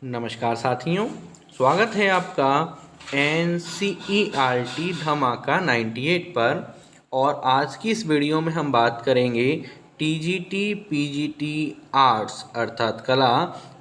नमस्कार साथियों, स्वागत है आपका NCERT धमाका 98 पर। और आज की इस वीडियो में हम बात करेंगे TGT PGT आर्ट्स अर्थात कला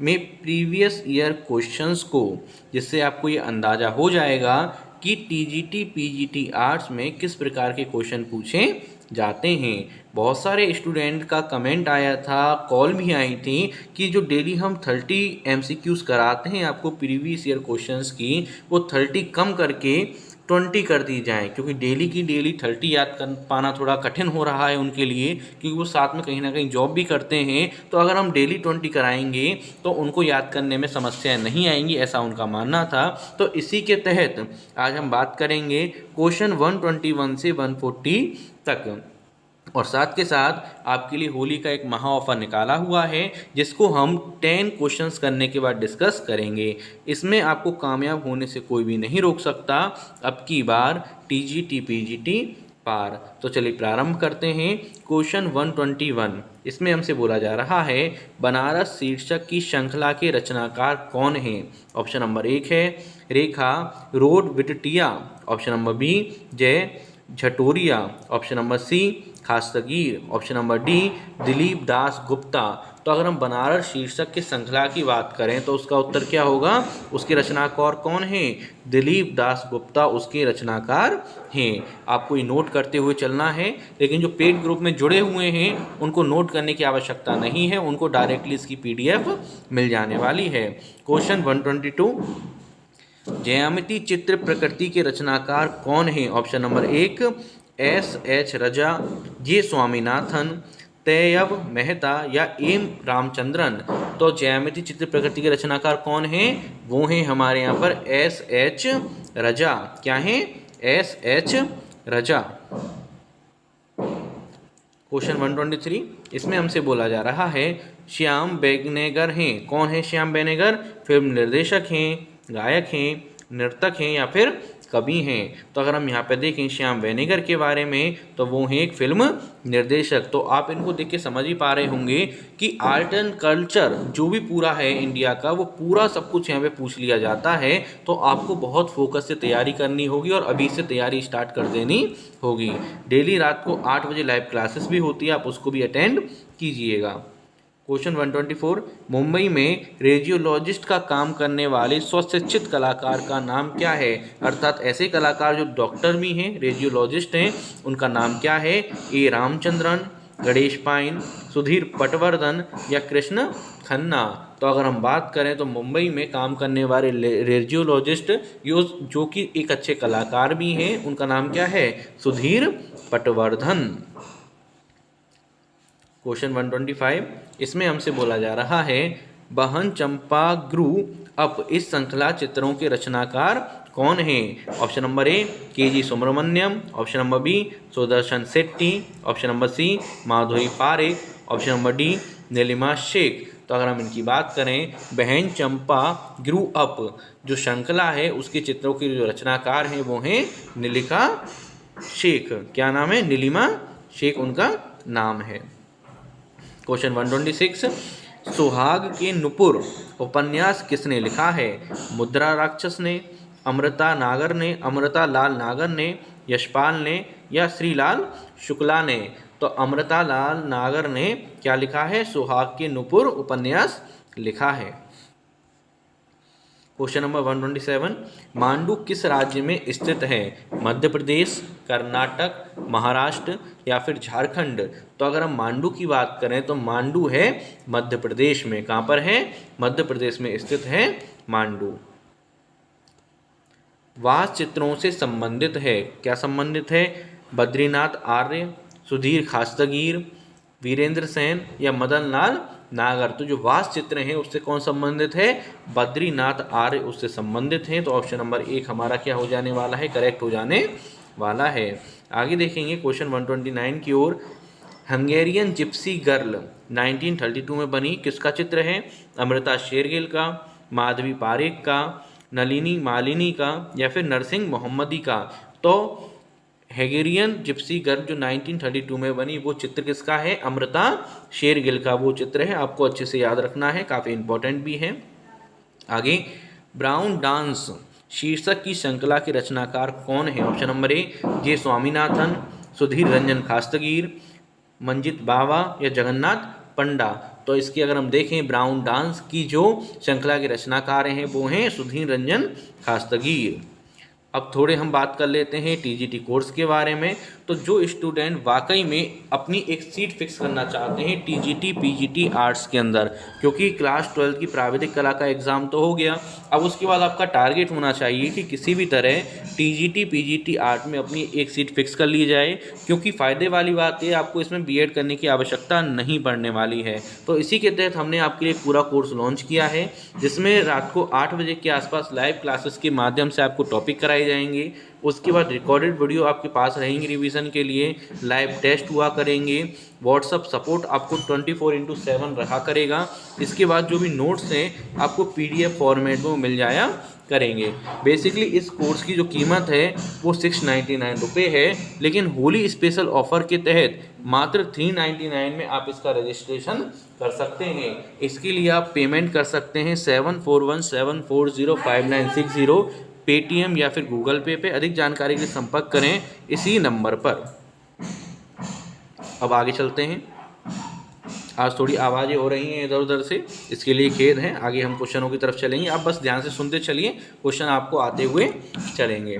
में प्रीवियस ईयर क्वेश्चंस को, जिससे आपको ये अंदाज़ा हो जाएगा कि TGT PGT आर्ट्स में किस प्रकार के क्वेश्चन पूछे जाते हैं। बहुत सारे स्टूडेंट का कमेंट आया था, कॉल भी आई थी कि जो डेली हम 30 MCQs कराते हैं आपको प्रीवियस ईयर क्वेश्चंस की, वो 30 कम करके 20 कर दी जाए, क्योंकि डेली की डेली 30 याद कर पाना थोड़ा कठिन हो रहा है उनके लिए, क्योंकि वो साथ में कहीं ना कहीं जॉब भी करते हैं। तो अगर हम डेली 20 कराएंगे तो उनको याद करने में समस्या नहीं आएंगी, ऐसा उनका मानना था। तो इसी के तहत आज हम बात करेंगे क्वेश्चन 121 से 140 तक। और साथ के साथ आपके लिए होली का एक महा ऑफर निकाला हुआ है, जिसको हम 10 क्वेश्चंस करने के बाद डिस्कस करेंगे। इसमें आपको कामयाब होने से कोई भी नहीं रोक सकता, अब की बार TGT PGT पार। तो चलिए प्रारंभ करते हैं। क्वेश्चन 121, इसमें हमसे बोला जा रहा है बनारस शीर्षक की श्रृंखला के रचनाकार कौन हैं। ऑप्शन नंबर 1 है रेखा रोड विटटिया, option number B Jay Jhatoria, option number C Khastagir, option number D Dilip Das Gupta. तो अगर हम बनारस शीर्षक की श्रृंखला की बात करें तो उसका उत्तर क्या होगा, उसके रचनाकार कौन हैं, दिलीप दास गुप्ता उसके रचनाकार हैं। आपको ये नोट करते हुए चलना है, लेकिन जो पेड ग्रुप में जुड़े हुए हैं उनको नोट करने की आवश्यकता नहीं है, उनको डायरेक्टली इसकी PDF मिल जाने वाली है। क्वेश्चन 122, ज्यामिति चित्र प्रकृति के रचनाकार कौन हैं। ऑप्शन नंबर 1 SH रजा, J स्वामीनाथन, तैयब मेहता या एम रामचंद्रन। तो ज्यामिति चित्र प्रकृति के रचनाकार कौन हैं, वो हैं हमारे यहाँ पर SH रजा। क्या हैं, SH रजा। क्वेश्चन 123, इसमें हमसे बोला जा रहा है श्याम बेनेगर हैं। कौन है श्याम बेनेगर, फिल्म निर्देशक हैं, गायक हैं, नर्तक हैं या फिर कवि हैं। तो अगर हम यहाँ पे देखें श्याम बेनेगर के बारे में, तो वो हैं एक फिल्म निर्देशक। तो आप इनको देख के समझ ही पा रहे होंगे कि आर्ट एंड कल्चर जो भी पूरा है इंडिया का, वो पूरा सब कुछ यहाँ पे पूछ लिया जाता है। तो आपको बहुत फोकस से तैयारी करनी होगी और अभी से तैयारी स्टार्ट कर देनी होगी। डेली रात को 8 बजे लाइव क्लासेस भी होती है, आप उसको भी अटेंड कीजिएगा। क्वेश्चन 124, मुंबई में रेडियोलॉजिस्ट का काम करने वाले स्वशिक्षित कलाकार का नाम क्या है। अर्थात ऐसे कलाकार जो डॉक्टर भी हैं, रेडियोलॉजिस्ट हैं, उनका नाम क्या है। ए रामचंद्रन, गणेश पाइन, सुधीर पटवर्धन या कृष्ण खन्ना। तो अगर हम बात करें तो मुंबई में काम करने वाले रेडियोलॉजिस्ट जो कि एक अच्छे कलाकार भी हैं, उनका नाम क्या है, सुधीर पटवर्धन। क्वेश्चन 125, इसमें हमसे बोला जा रहा है बहन चंपा ग्रू अप इस श्रृंखला चित्रों के रचनाकार कौन हैं। Option number A KG Subramaniam, option number B Sudarshan Shetty, option number C Madhuri Parekh, option number D Neelima Shaikh. तो अगर हम इनकी बात करें, बहन चंपा ग्रू अप जो श्रृंखला है उसके चित्रों के जो रचनाकार हैं वो हैं नीलिका शेख। क्या नाम है, नीलिमा शेख उनका नाम है। क्वेश्चन 126, सुहाग के नुपुर उपन्यास किसने लिखा है। मुद्रा राक्षस ने, अमृता नागर ने, अमृता लाल नागर ने, यशपाल ने या श्रीलाल शुक्ला ने। तो अमृता लाल नागर ने क्या लिखा है, सुहाग के नुपुर उपन्यास लिखा है। क्वेश्चन नंबर 127, मांडू किस राज्य में स्थित है। मध्य प्रदेश, कर्नाटक, महाराष्ट्र या फिर झारखंड। तो अगर हम मांडू की बात करें तो मांडू है मध्य प्रदेश में। कहाँ पर है, मध्य प्रदेश में स्थित है मांडू। वास चित्रों से संबंधित है, क्या संबंधित है, बद्रीनाथ आर्य, सुधीर खास्तगीर, वीरेंद्र सेन या मदन लाल नागर। तो जो वास चित्र हैं उससे कौन संबंधित है, बद्रीनाथ आर्य उससे संबंधित हैं। तो ऑप्शन नंबर 1 हमारा क्या हो जाने वाला है, करेक्ट हो जाने वाला है। आगे देखेंगे क्वेश्चन 129 की ओर, हंगेरियन जिप्सी गर्ल 1932 में बनी किसका चित्र है। अमृता शेरगिल का, माधवी पारेख का, नलिनी मालिनी का या फिर नरसिंह मोहम्मदी का। तो हंगेरियन जिप्सी गर्ल जो 1932 में बनी वो चित्र किसका है, अमृता शेरगिल का वो चित्र है। आपको अच्छे से याद रखना है, काफ़ी इंपॉर्टेंट भी है। आगे, ब्राउन डांस शीर्षक की श्रृंखला के रचनाकार कौन है? ऑप्शन नंबर ए जे स्वामीनाथन, सुधीर रंजन खास्तगीर, मंजित बावा या जगन्नाथ पंडा। तो इसकी अगर हम देखें, ब्राउन डांस की जो श्रृंखला के रचनाकार हैं वो हैं सुधीर रंजन खास्तगीर। अब थोड़े हम बात कर लेते हैं टीजीटी कोर्स के बारे में। तो जो स्टूडेंट वाकई में अपनी एक सीट फिक्स करना चाहते हैं टीजीटी पीजीटी आर्ट्स के अंदर, क्योंकि क्लास 12 की प्राविधिक कला का एग्ज़ाम तो हो गया, अब उसके बाद आपका टारगेट होना चाहिए कि किसी भी तरह टीजीटी पीजीटी आर्ट में अपनी एक सीट फिक्स कर ली जाए, क्योंकि फ़ायदे वाली बात है आपको इसमें बीएड करने की आवश्यकता नहीं पड़ने वाली है। तो इसी के तहत हमने आपके लिए पूरा कोर्स लॉन्च किया है, जिसमें रात को 8 बजे के आसपास लाइव क्लासेस के माध्यम से आपको टॉपिक कराए जाएंगे। उसके बाद रिकॉर्डेड वीडियो आपके पास रहेंगी रिवीजन के लिए, लाइव टेस्ट हुआ करेंगे, व्हाट्सअप सपोर्ट आपको 24/7 रहा करेगा। इसके बाद जो भी नोट्स हैं आपको पीडीएफ फॉर्मेट में मिल जाया करेंगे। बेसिकली इस कोर्स की जो कीमत है वो 699 रुपये है, लेकिन होली स्पेशल ऑफर के तहत मात्र 399 में आप इसका रजिस्ट्रेशन कर सकते हैं। इसके लिए आप पेमेंट कर सकते हैं 7417405960 पेटीएम या फिर गूगल पे। अधिक जानकारी के लिए संपर्क करें इसी नंबर पर। अब आगे चलते हैं। आज थोड़ी आवाज़ें हो रही हैं इधर उधर से, इसके लिए खेद है। आगे हम क्वेश्चनों की तरफ चलेंगे, आप बस ध्यान से सुनते चलिए, क्वेश्चन आपको आते हुए चलेंगे।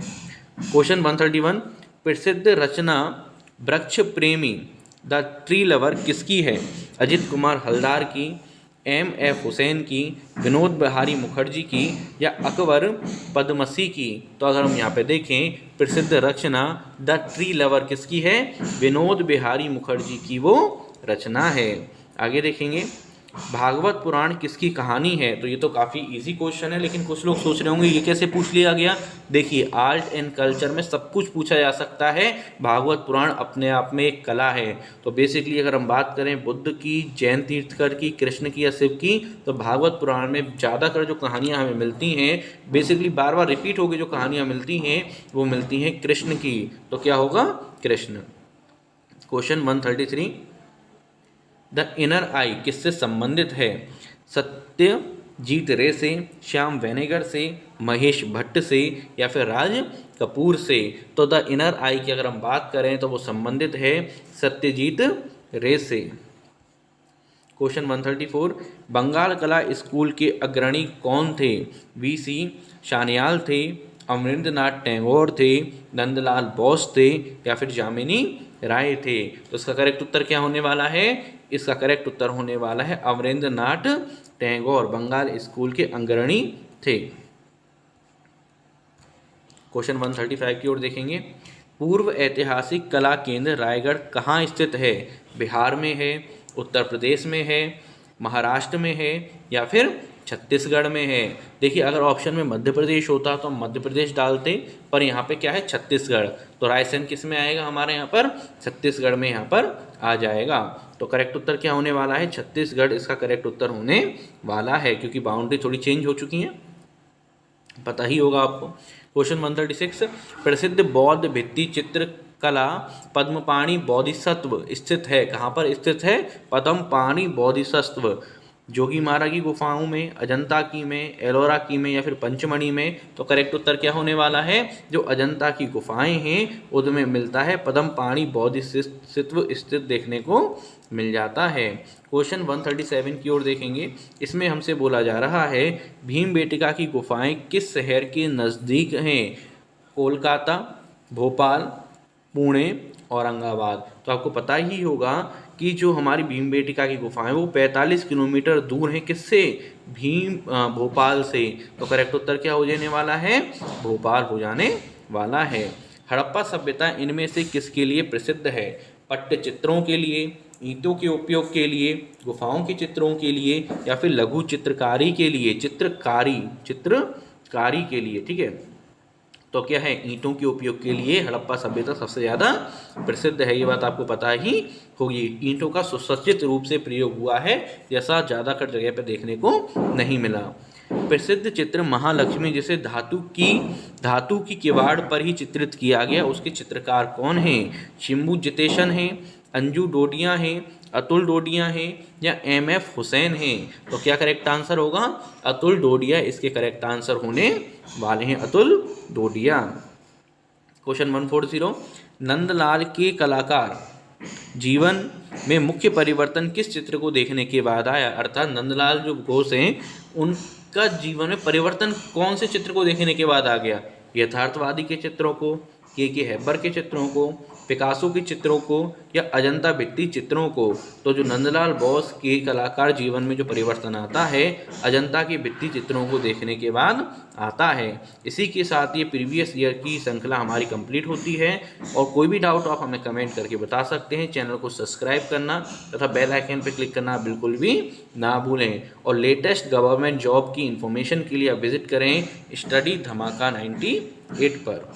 क्वेश्चन 131, प्रसिद्ध रचना वृक्ष प्रेमी द ट्री लवर किसकी है? अजित कुमार हलदार की, एम.एफ. हुसैन की, विनोद बिहारी मुखर्जी की या अकबर पद्मसी की? तो अगर हम यहाँ पे देखें, प्रसिद्ध रचना द ट्री लवर किसकी है? विनोद बिहारी मुखर्जी की वो रचना है। आगे देखेंगे, भागवत पुराण किसकी कहानी है? तो ये तो काफ़ी इजी क्वेश्चन है, लेकिन कुछ लोग सोच रहे होंगे ये कैसे पूछ लिया गया। देखिए, आर्ट एंड कल्चर में सब कुछ पूछा जा सकता है, भागवत पुराण अपने आप में एक कला है। तो बेसिकली अगर हम बात करें बुद्ध की, जैन तीर्थकर की, कृष्ण की या शिव की, तो भागवत पुराण में ज़्यादातर जो कहानियाँ हमें मिलती हैं, बेसिकली बार बार रिपीट होकर जो कहानियाँ मिलती हैं वो मिलती हैं कृष्ण की। तो क्या होगा? कृष्ण। क्वेश्चन 133, द इनर आई किससे संबंधित है? सत्यजीत रे से, श्याम वेनेगर से, महेश भट्ट से या फिर राज कपूर से? तो द इनर आई की अगर हम बात करें तो वो संबंधित है सत्यजीत रे से। क्वेश्चन 134, बंगाल कला स्कूल के अग्रणी कौन थे? वीसी सान्याल थे, अमरिंद्रनाथ टैगोर थे, नंदलाल बोस थे या फिर जामिनी राय थे? तो इसका करेक्ट उत्तर क्या होने वाला है? इसका करेक्ट उत्तर होने वाला है अमरिंद्रनाथ टैगोर बंगाल स्कूल के अग्रणी थे। क्वेश्चन 135 की ओर देखेंगे, पूर्व ऐतिहासिक कला केंद्र रायगढ़ कहाँ स्थित है? बिहार में है, उत्तर प्रदेश में है, महाराष्ट्र में है या फिर छत्तीसगढ़ में है? देखिए, अगर ऑप्शन में मध्य प्रदेश होता तो हम मध्य प्रदेश डालते, पर यहाँ पे क्या है? छत्तीसगढ़। तो रायसेन किस में आएगा? हमारे यहाँ पर छत्तीसगढ़ में यहाँ पर आ जाएगा। तो करेक्ट उत्तर क्या होने वाला है? छत्तीसगढ़ इसका करेक्ट उत्तर होने वाला है, क्योंकि बाउंड्री थोड़ी चेंज हो चुकी हैं, पता ही होगा आपको। क्वेश्चन 136, प्रसिद्ध बौद्ध भित्ति चित्र कला पद्मपाणि बोधिसत्व स्थित है? कहाँ पर स्थित है? पद्मपाणि बोधिसत्व जोगीमारा की गुफाओं में, अजंता की में, एलोरा की में या फिर पंचमढ़ी में? तो करेक्ट उत्तर क्या होने वाला है? जो अजंता की गुफाएं हैं उनमें मिलता है पद्मपाणि बोधिसत्व स्थित देखने को मिल जाता है। क्वेश्चन 137 की ओर देखेंगे, इसमें हमसे बोला जा रहा है भीमबेटका की गुफाएं किस शहर के नज़दीक हैं? कोलकाता, भोपाल, पुणे, औरंगाबाद। तो आपको पता ही होगा कि जो हमारी भीमबेटका की गुफाएं वो 45 किलोमीटर दूर हैं किससे? भोपाल से। तो करेक्ट उत्तर क्या हो जाने वाला है? भोपाल हो जाने वाला है। हड़प्पा सभ्यता इनमें से किसके लिए प्रसिद्ध है? पट्ट चित्रों के लिए, ईंटों के उपयोग के लिए, गुफाओं के चित्रों के लिए या फिर लघु चित्रकारी के लिए? चित्रकारी के लिए, ठीक है। तो क्या है? ईंटों के उपयोग के लिए हड़प्पा सभ्यता सबसे ज़्यादा प्रसिद्ध है, ये बात आपको पता ही होगी। ईंटों का सुसज्जित रूप से प्रयोग हुआ है, जैसा ज़्यादातर जगह पर देखने को नहीं मिला। प्रसिद्ध चित्र महालक्ष्मी जिसे धातु की किवाड़ पर ही चित्रित किया गया, उसके चित्रकार कौन हैं? शिम्बू जितेशन हैं, अंजू डोडिया हैं, अतुल डोडिया हैं या MF हुसैन हैं? तो क्या करेक्ट आंसर होगा? अतुल डोडिया इसके करेक्ट आंसर होने वाले हैं, अतुल डोडिया। क्वेश्चन 140, नंदलाल के कलाकार जीवन में मुख्य परिवर्तन किस चित्र को देखने के बाद आया? अर्थात नंदलाल जो घोष हैं उनका जीवन में परिवर्तन कौन से चित्र को देखने के बाद आ गया? यथार्थवादी के चित्रों को, के हैबर के चित्रों को, पिकासो के चित्रों को या अजंता भित्ति चित्रों को? तो जो नंदलाल बोस के कलाकार जीवन में जो परिवर्तन आता है अजंता के भित्ति चित्रों को देखने के बाद आता है। इसी के साथ ये प्रीवियस ईयर की श्रृंखला हमारी कंप्लीट होती है। और कोई भी डाउट आप हमें कमेंट करके बता सकते हैं। चैनल को सब्सक्राइब करना तथा बेल आइकन पर क्लिक करना बिल्कुल भी ना भूलें। और लेटेस्ट गवर्नमेंट जॉब की इन्फॉर्मेशन के लिए आप विजिट करें स्टडी धमाका 98 पर।